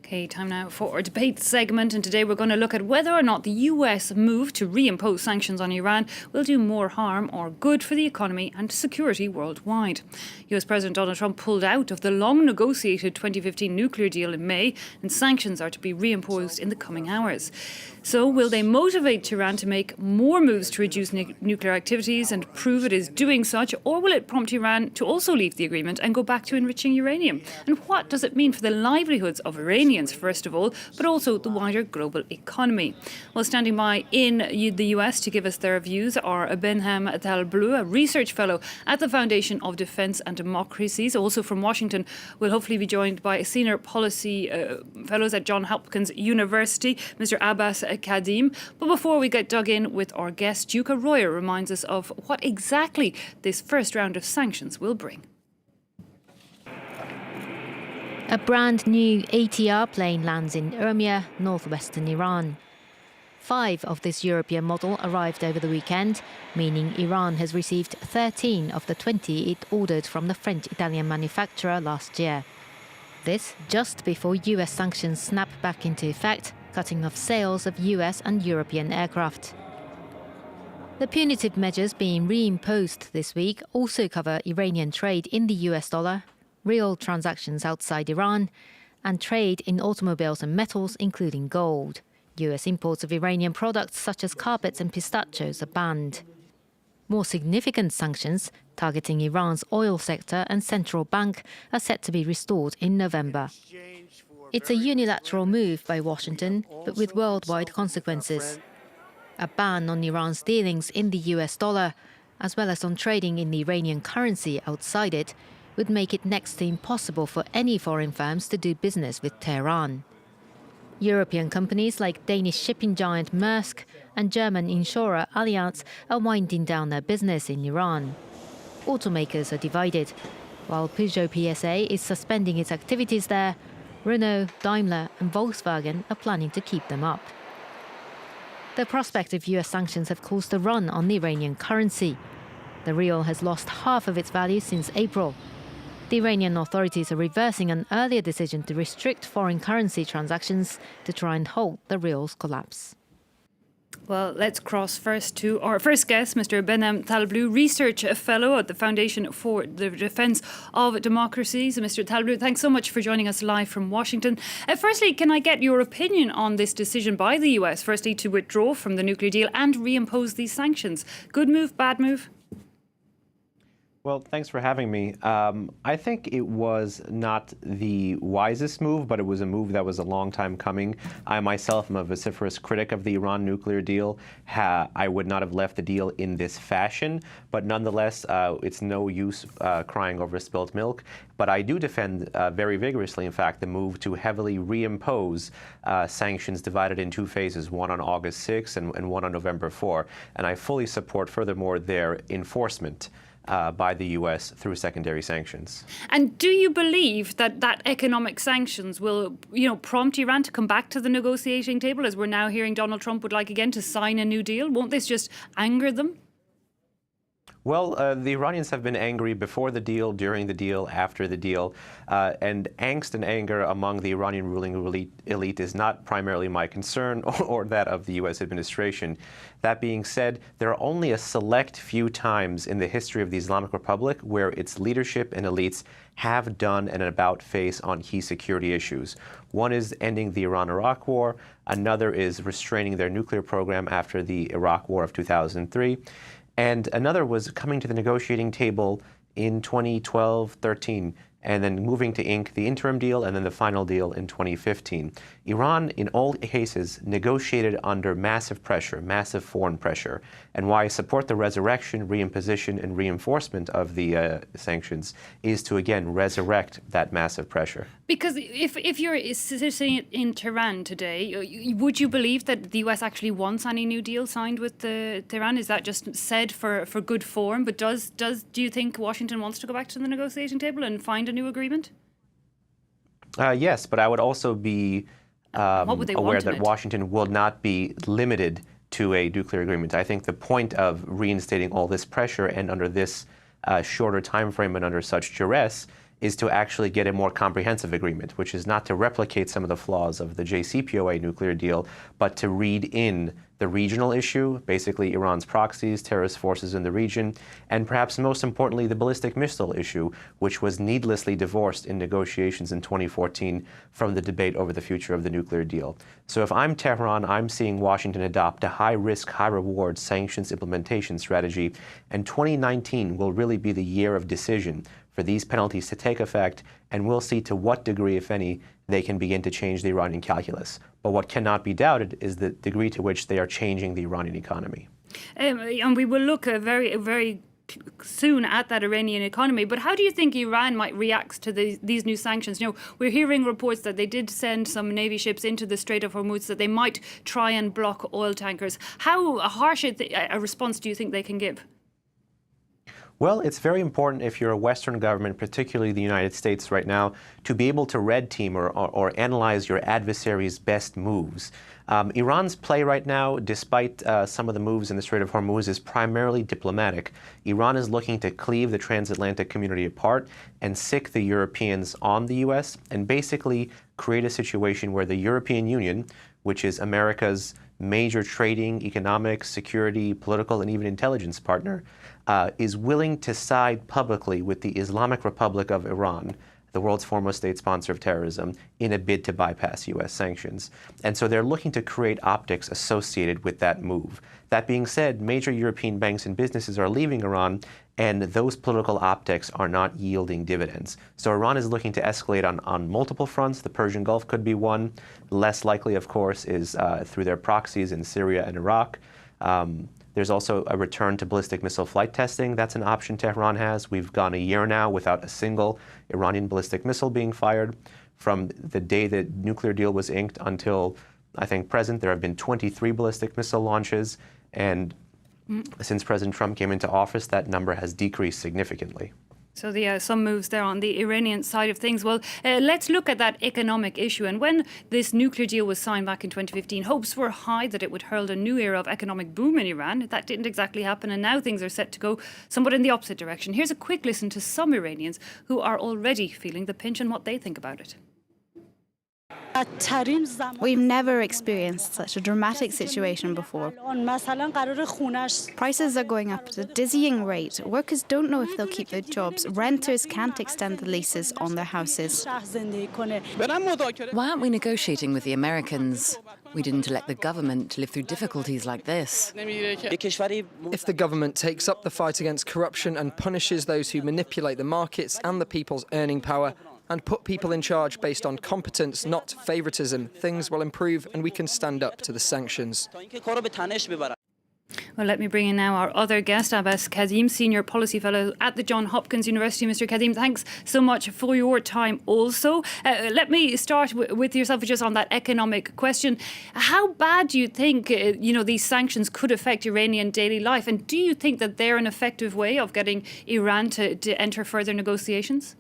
Okay, time now for our debate segment, and today we're going to look at whether or not the US move to reimpose sanctions on Iran will do more harm or good for the economy and security worldwide. US President Donald Trump pulled out of the long-negotiated 2015 nuclear deal in May, and sanctions are to be reimposed in the coming hours. So will they motivate Tehran to make more moves to reduce nuclear activities and prove it is doing such, or will it prompt Iran to also leave the agreement and go back to enriching uranium? And what does it mean for the livelihoods of Iranians, first of all, but also the wider global economy? Well, standing by in the US to give us their views are Behnam Taleblu, a research fellow at the Foundation of Defense and Democracies. Also from Washington, we'll hopefully be joined by senior policy fellows at John Hopkins University, Mr. Abbas Kadhim. But before we get dug in with our guest, Duca Royer reminds us of what exactly this first round of sanctions will bring. A brand new ATR plane lands in Urmia, northwestern Iran. 5 of this European model arrived over the weekend, meaning Iran has received 13 of the 20 it ordered from the French-Italian manufacturer last year. This just before US sanctions snap back into effect, cutting off sales of US and European aircraft. The punitive measures being reimposed this week also cover Iranian trade in the US dollar, real transactions outside Iran, and trade in automobiles and metals, including gold. US imports of Iranian products such as carpets and pistachios are banned. More significant sanctions targeting Iran's oil sector and central bank are set to be restored in November. It's a unilateral move by Washington, but with worldwide consequences. A ban on Iran's dealings in the US dollar, as well as on trading in the Iranian currency outside it, would make it next to impossible for any foreign firms to do business with Tehran. European companies like Danish shipping giant Maersk and German insurer Allianz are winding down their business in Iran. Automakers are divided. While Peugeot PSA is suspending its activities there, Renault, Daimler and Volkswagen are planning to keep them up. The prospect of US sanctions have caused a run on the Iranian currency. The rial has lost half of its value since April. The Iranian authorities are reversing an earlier decision to restrict foreign currency transactions to try and halt the rial's collapse. Well, let's cross first to our first guest, Mr. Behnam Taleblu, research fellow at the Foundation for the Defense of Democracies. Mr. Taleblu, thanks so much for joining us live from Washington. Firstly, can I get your opinion on this decision by the US, firstly to withdraw from the nuclear deal and reimpose these sanctions? Good move, bad move? Well, thanks for having me. I think it was not the wisest move, but it was a move that was a long time coming. I myself am a vociferous critic of the Iran nuclear deal. I would not have left the deal in this fashion, but nonetheless, it's no use crying over spilled milk. But I do defend very vigorously, in fact, the move to heavily reimpose sanctions divided in 2 phases, one on August 6 and one on November 4. And I fully support, furthermore, their enforcement by the US through secondary sanctions. And do you believe that economic sanctions will, prompt Iran to come back to the negotiating table, as we're now hearing Donald Trump would like again to sign a new deal? Won't this just anger them? Well, the Iranians have been angry before the deal, during the deal, after the deal, and angst and anger among the Iranian ruling elite is not primarily my concern or that of the U.S. administration. That being said, there are only a select few times in the history of the Islamic Republic where its leadership and elites have done an about-face on key security issues. One is ending the Iran-Iraq war. Another is restraining their nuclear program after the Iraq war of 2003. And another was coming to the negotiating table in 2012-13, and then moving to ink the interim deal and then the final deal in 2015. Iran, in all cases, negotiated under massive pressure, massive foreign pressure. And why I support the resurrection, reimposition, and reinforcement of the sanctions is to, again, resurrect that massive pressure. Because if you're sitting in Tehran today, would you believe that the US actually wants any new deal signed with Tehran? Is that just said for good form? But do you think Washington wants to go back to the negotiating table and find a new agreement? Yes, but I would also be aware that Washington will not be limited to a nuclear agreement. I think the point of reinstating all this pressure and under this shorter time frame and under such duress is to actually get a more comprehensive agreement, which is not to replicate some of the flaws of the JCPOA nuclear deal, but to read in the regional issue, basically Iran's proxies, terrorist forces in the region, and perhaps most importantly, the ballistic missile issue, which was needlessly divorced in negotiations in 2014 from the debate over the future of the nuclear deal. So if I'm Tehran, I'm seeing Washington adopt a high-risk, high-reward sanctions implementation strategy, and 2019 will really be the year of decision for these penalties to take effect, and we'll see to what degree, if any, they can begin to change the Iranian calculus. But what cannot be doubted is the degree to which they are changing the Iranian economy. And we will look very, very soon at that Iranian economy. But how do you think Iran might react to these new sanctions? You know, we're hearing reports that they did send some Navy ships into the Strait of Hormuz, that they might try and block oil tankers. How harsh a response do you think they can give? Well, it's very important if you're a Western government, particularly the United States right now, to be able to red team or analyze your adversary's best moves. Iran's play right now, despite some of the moves in the Strait of Hormuz, is primarily diplomatic. Iran is looking to cleave the transatlantic community apart and sick the Europeans on the U.S. and basically create a situation where the European Union, which is America's major trading, economic, security, political, and even intelligence partner, is willing to side publicly with the Islamic Republic of Iran, the world's foremost state sponsor of terrorism, in a bid to bypass U.S. sanctions. And so they're looking to create optics associated with that move. That being said, major European banks and businesses are leaving Iran, and those political optics are not yielding dividends. So Iran is looking to escalate on multiple fronts. The Persian Gulf could be one. Less likely, of course, is through their proxies in Syria and Iraq. There's also a return to ballistic missile flight testing. That's an option Tehran has. We've gone a year now without a single Iranian ballistic missile being fired. From the day the nuclear deal was inked until, I think, present, there have been 23 ballistic missile launches. And since President Trump came into office, that number has decreased significantly. So some moves there on the Iranian side of things. Well, let's look at that economic issue. And when this nuclear deal was signed back in 2015, hopes were high that it would herald a new era of economic boom in Iran. That didn't exactly happen, and now things are set to go somewhat in the opposite direction. Here's a quick listen to some Iranians who are already feeling the pinch and what they think about it. We've never experienced such a dramatic situation before. Prices are going up at a dizzying rate. Workers don't know if they'll keep their jobs. Renters can't extend the leases on their houses. Why aren't we negotiating with the Americans? We didn't elect the government to live through difficulties like this. If the government takes up the fight against corruption and punishes those who manipulate the markets and the people's earning power, and put people in charge based on competence, not favoritism, things will improve and we can stand up to the sanctions. Well, let me bring in now our other guest, Abbas Kadhim, Senior Policy Fellow at the John Hopkins University. Mr. Kadhim, thanks so much for your time also. Let me start with yourself just on that economic question. How bad do you think these sanctions could affect Iranian daily life? And do you think that they're an effective way of getting Iran to enter further negotiations?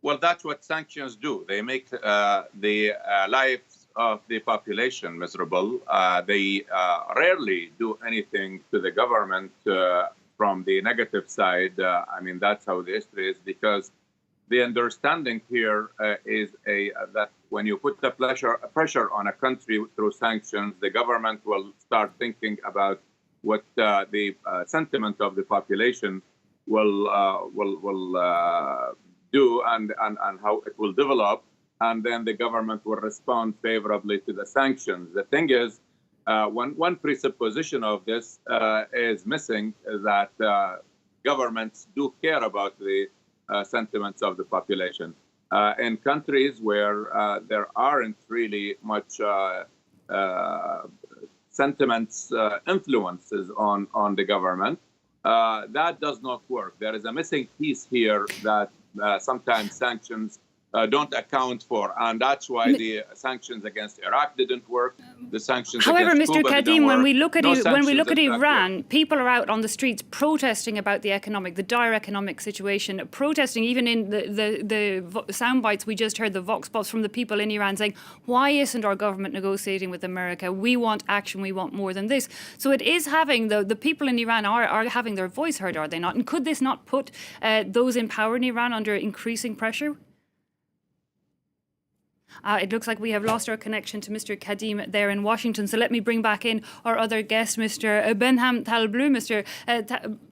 Well, that's what sanctions do. They make the lives of the population miserable. They rarely do anything to the government from the negative side. I mean, that's how the history is, because the understanding here is that when you put the pressure on a country through sanctions, the government will start thinking about what the sentiment of the population will do and how it will develop, and then the government will respond favorably to the sanctions. The thing is, one presupposition of this is missing, that governments do care about the sentiments of the population. In countries where there aren't really much sentiments, influences on the government, that does not work. There is a missing piece here that sometimes sanctions don't account for, and that's why the sanctions against Iraq didn't work. the sanctions. However, against Mr. Cuba didn't Kadhim, when work. we look at No when we look at sanctions, in fact, Iran, people are out on the streets protesting about the dire economic situation, protesting even in the sound bites we just heard, the vox pops from the people in Iran saying, why isn't our government negotiating with America? We want action, we want more than this. So it is having, the people in Iran are having their voice heard, are they not? And could this not put those in power in Iran under increasing pressure? It looks like we have lost our connection to Mr. Kadhim there in Washington. So let me bring back in our other guest, Mr. Behnam Taleblu. Mr.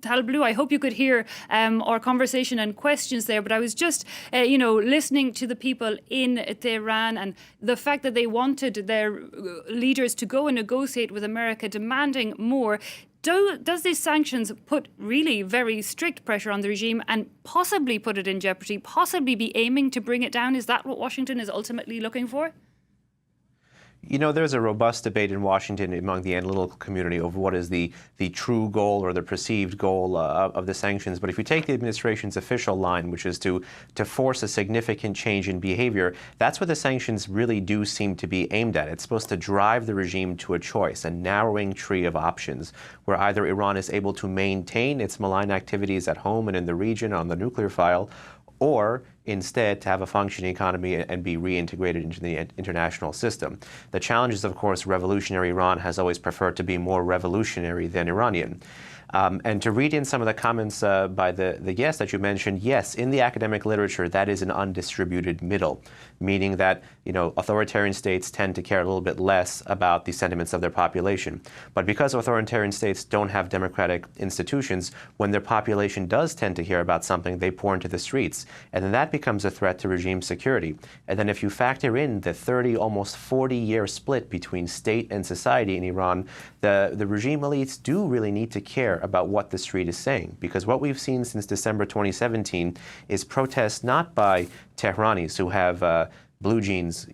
Taleblu, I hope you could hear our conversation and questions there. But I was just, listening to the people in Tehran and the fact that they wanted their leaders to go and negotiate with America, demanding more. Does these sanctions put really very strict pressure on the regime and possibly put it in jeopardy, possibly be aiming to bring it down? Is that what Washington is ultimately looking for? You know, there's a robust debate in Washington among the analytical community over what is the true goal or the perceived goal of the sanctions. But if you take the administration's official line, which is to force a significant change in behavior, that's what the sanctions really do seem to be aimed at. It's supposed to drive the regime to a choice, a narrowing tree of options, where either Iran is able to maintain its malign activities at home and in the region on the nuclear file, or instead to have a functioning economy and be reintegrated into the international system. The challenge is, of course, revolutionary Iran has always preferred to be more revolutionary than Iranian. And to read in some of the comments by the guest that you mentioned, yes, in the academic literature, that is an undistributed middle, meaning that, authoritarian states tend to care a little bit less about the sentiments of their population. But because authoritarian states don't have democratic institutions, when their population does tend to hear about something, they pour into the streets. And then that becomes a threat to regime security. And then if you factor in the 30, almost 40-year split between state and society in Iran, the regime elites do really need to care about what the street is saying. Because what we've seen since December 2017 is protests not by Tehranis who have blue jeans,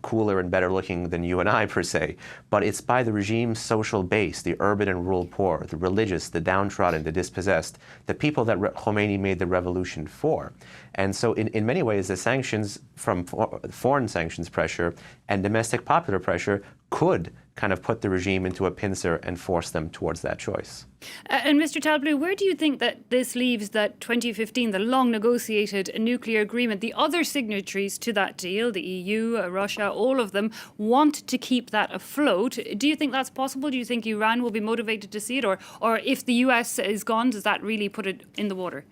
cooler and better looking than you and I per se, but it's by the regime's social base, the urban and rural poor, the religious, the downtrodden, the dispossessed, the people that Khomeini made the revolution for. And so in many ways, the sanctions from foreign sanctions pressure and domestic popular pressure could kind of put the regime into a pincer and force them towards that choice. And Mr. Taleblu, where do you think that this leaves that 2015, the long negotiated nuclear agreement? The other signatories to that deal, the EU, Russia, all of them want to keep that afloat. Do you think that's possible? Do you think Iran will be motivated to see it? Or if the US is gone, does that really put it in the water?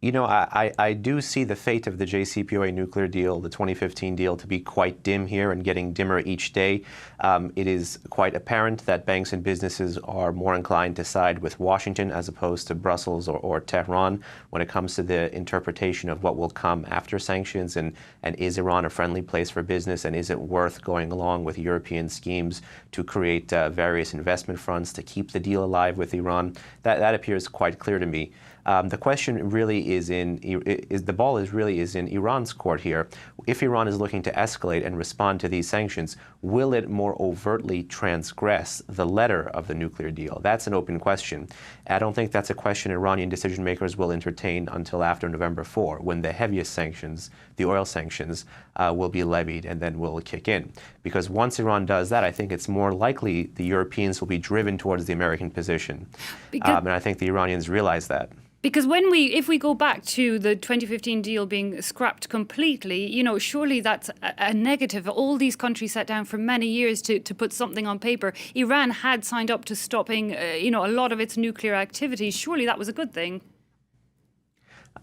I do see the fate of the JCPOA nuclear deal, the 2015 deal, to be quite dim here and getting dimmer each day. It is quite apparent that banks and businesses are more inclined to side with Washington as opposed to Brussels or Tehran when it comes to the interpretation of what will come after sanctions and is Iran a friendly place for business, and is it worth going along with European schemes to create various investment fronts to keep the deal alive with Iran. That appears quite clear to me. The question really is the ball is in Iran's court here. If Iran is looking to escalate and respond to these sanctions, will it more overtly transgress the letter of the nuclear deal? That's an open question. I don't think that's a question Iranian decision makers will entertain until after November 4, when the heaviest sanctions, the oil sanctions, will be levied and then will kick in. Because once Iran does that, I think it's more likely the Europeans will be driven towards the American position. And I think the Iranians realize that. Because if we go back to the 2015 deal being scrapped completely, surely that's a negative. All these countries sat down for many years to put something on paper. Iran had signed up to stopping, a lot of its nuclear activities. Surely that was a good thing.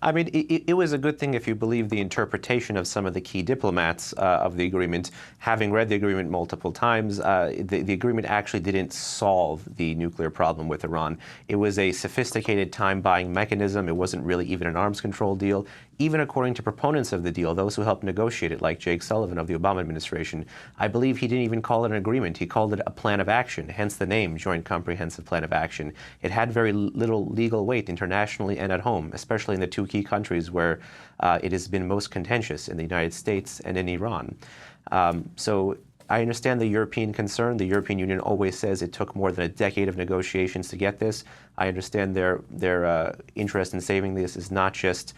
I mean, it was a good thing if you believe the interpretation of some of the key diplomats of the agreement. Having read the agreement multiple times, the agreement actually didn't solve the nuclear problem with Iran. It was a sophisticated time-buying mechanism. It wasn't really even an arms control deal. Even according to proponents of the deal, those who helped negotiate it, like Jake Sullivan of the Obama administration, I believe he didn't even call it an agreement. He called it a plan of action, hence the name, Joint Comprehensive Plan of Action. It had very little legal weight internationally and at home, especially in the two key countries where it has been most contentious, in the United States and in Iran. So I understand the European concern. The European Union always says it took more than a decade of negotiations to get this. I understand their interest in saving this is not just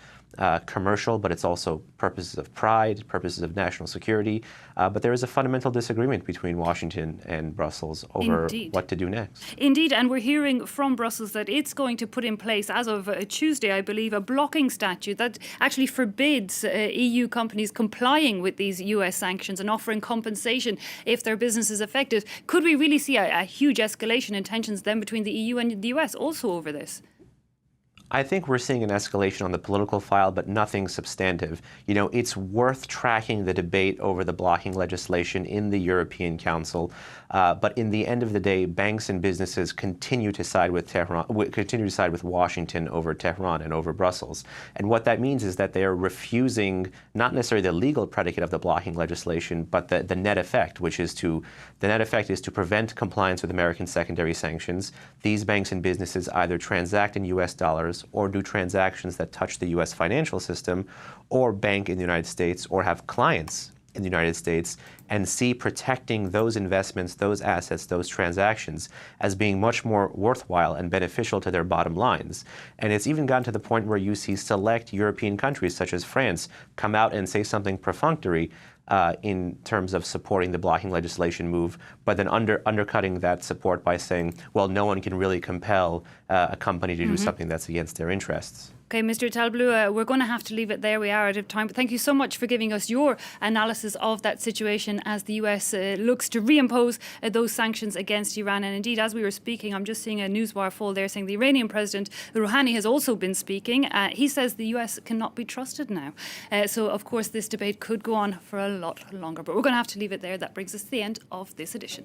commercial, but it's also purposes of pride, purposes of national security. But there is a fundamental disagreement between Washington and Brussels over what to do next. Indeed, and we're hearing from Brussels that it's going to put in place, as of Tuesday, I believe, a blocking statute that actually forbids EU companies complying with these US sanctions and offering compensation if their business is affected. Could we really see a huge escalation in tensions then between the EU and the US also over this? I think we're seeing an escalation on the political file, but nothing substantive. You know, it's worth tracking the debate over the blocking legislation in the European Council. But in the end of the day, banks and businesses continue to side with Tehran, continue to side with Washington over Tehran and over Brussels. And what that means is that they are refusing not necessarily the legal predicate of the blocking legislation, but the net effect, which is the net effect is to prevent compliance with American secondary sanctions. These banks and businesses either transact in US dollars or do transactions that touch the US financial system, or bank in the United States, or have clients in the United States, and see protecting those investments, those assets, those transactions as being much more worthwhile and beneficial to their bottom lines. And it's even gotten to the point where you see select European countries, such as France, come out and say something perfunctory in terms of supporting the blocking legislation move, but then undercutting that support by saying, well, no one can really compel a company to do something that's against their interests. Okay, Mr. Taleblu, we're going to have to leave it there. We are out of time. But thank you so much for giving us your analysis of that situation as the US looks to reimpose those sanctions against Iran. And indeed, as we were speaking, I'm just seeing a newswire fall there saying the Iranian President Rouhani has also been speaking. He says the US cannot be trusted now. So, of course, this debate could go on for a lot longer. But we're going to have to leave it there. That brings us to the end of this edition.